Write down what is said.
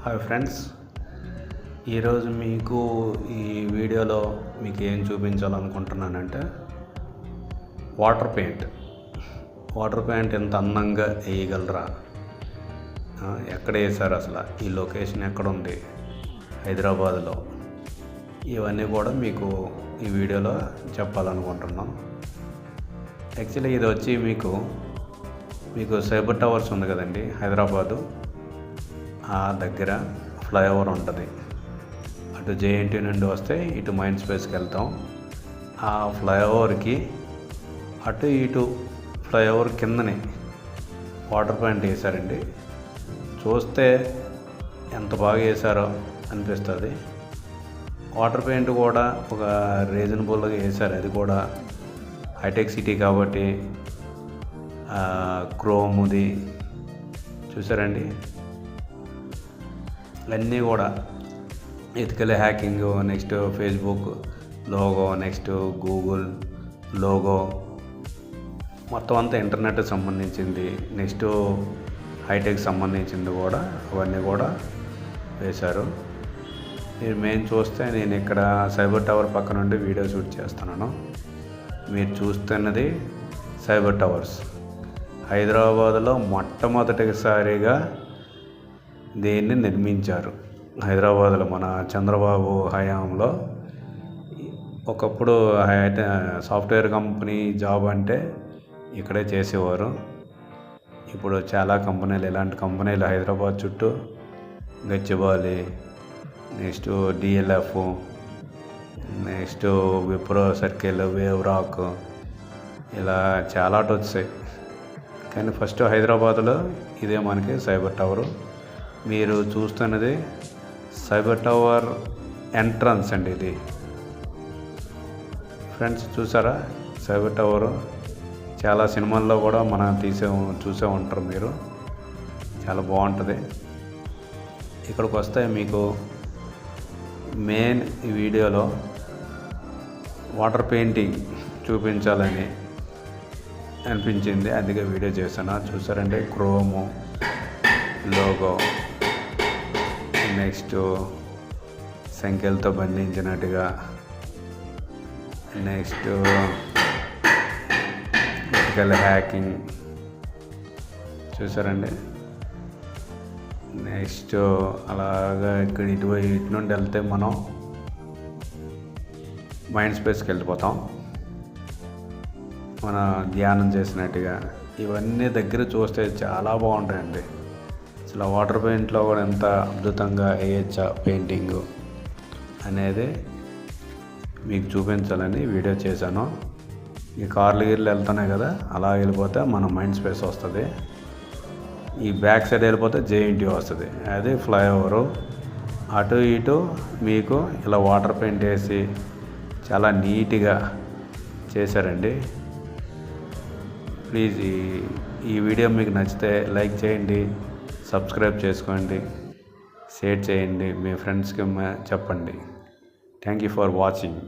Hi friends, ఈరోజు మీకు ఈ వీడియోలో మీకు ఏం చూపించాలనుకుంటున్నానంటే వాటర్ పెయింట్ ఎంత అందంగా వేయగలరా, ఎక్కడ వేశారు, అసలు ఈ లొకేషన్ ఎక్కడ ఉంది హైదరాబాద్లో, ఇవన్నీ కూడా మీకు ఈ వీడియోలో చెప్పాలనుకుంటున్నాం. యాక్చువల్లీ ఇది వచ్చి మీకు సైబర్ టవర్స్ ఉంది కదండి హైదరాబాదు, ఆ దగ్గర ఫ్లైఓవర్ ఉంటుంది. అటు జేఎన్టీ నుండి వస్తే ఇటు మైండ్ స్పేస్కి వెళ్తాం. ఆ ఫ్లైఓవర్కి అటు ఇటు ఫ్లైఓవర్ కిందనే వాటర్ పెయింట్ వేశారండి. చూస్తే ఎంత బాగా వేశారో అనిపిస్తుంది. వాటర్ పెయింట్ కూడా ఒక రీజనబుల్గా వేశారు. అది కూడా హైటెక్ సిటీ కాబట్టి క్రోమ్ది చూసారండి. అన్నీ కూడా ethical hacking, next Facebook logo, next Google logo, మొత్తం అంతా ఇంటర్నెట్ సంబంధించింది, నెక్స్ట్ హైటెక్ సంబంధించింది కూడా అవన్నీ కూడా వేశారు. మీరు మెయిన్ చూస్తే నేను ఇక్కడ సైబర్ టవర్ పక్క నుండి వీడియో షూట్ చేస్తున్నాను. మీరు చూస్తున్నది సైబర్ టవర్స్ హైదరాబాద్లో మొట్టమొదటిసారిగా దీన్ని నిర్మించారు. హైదరాబాద్లో మన చంద్రబాబు హయాంలో ఒకప్పుడు సాఫ్ట్వేర్ కంపెనీ జాబ్ అంటే ఇక్కడే చేసేవారు. ఇప్పుడు చాలా కంపెనీలు, ఇలాంటి కంపెనీలు హైదరాబాద్ చుట్టూ, Gachibowli, next DLF, next Wipro circle, wave rock, ఇలా చాలా వచ్చాయి. కానీ ఫస్ట్ హైదరాబాద్లో ఇదే మనకి సైబర్ టవరు. మీరు చూస్తున్నది సైబర్ టవర్ ఎంట్రన్స్ అండి. ఇది ఫ్రెండ్స్ చూసారా, సైబర్ టవరు చాలా సినిమాల్లో కూడా మనం చూసే ఉంటారు మీరు. చాలా బాగుంటుంది. ఇక్కడికి వస్తే మీకు మెయిన్ ఈ వీడియోలో వాటర్ పెయింటింగ్ చూపించాలని అనిపించింది, అందుకే వీడియో చేశాను. చూసారంటే క్రోము లోగో, నెక్స్ట్ సంఖ్యలతో బంధించినట్టుగా, నెక్స్ట్ ఎథికల్ హ్యాకింగ్ చూసారండి. నెక్స్ట్ అలాగా ఇక్కడ ఇటు నుండి వెళ్తే మనం మైండ్ స్పేస్కి వెళ్ళిపోతాం, మన ధ్యానం చేసినట్టుగా. ఇవన్నీ దగ్గర చూస్తే చాలా బాగుంటాయండి. అసలు వాటర్ పెయింట్లో కూడా ఎంత అద్భుతంగా వేయచ్చా పెయింటింగు అనేది మీకు చూపించాలని వీడియో చేశాను. ఈ కార్లు గీర్లు వెళ్తున్నాయి కదా, అలా వెళ్ళిపోతే మన మైండ్ స్పేస్ వస్తుంది. ఈ బ్యాక్ సైడ్ వెళ్ళిపోతే జేఎన్టీ వస్తుంది, అది ఫ్లైఓవరు. అటు ఇటు మీకు ఇలా వాటర్ పెయింట్ వేసి చాలా నీట్గా చేశారండి. ప్లీజ్ ఈ వీడియో మీకు నచ్చితే లైక్ చేయండి, సబ్స్క్రైబ్ చేసుకోండి, షేర్ చేయండి, మీ ఫ్రెండ్స్కి చెప్పండి. Thank you for watching.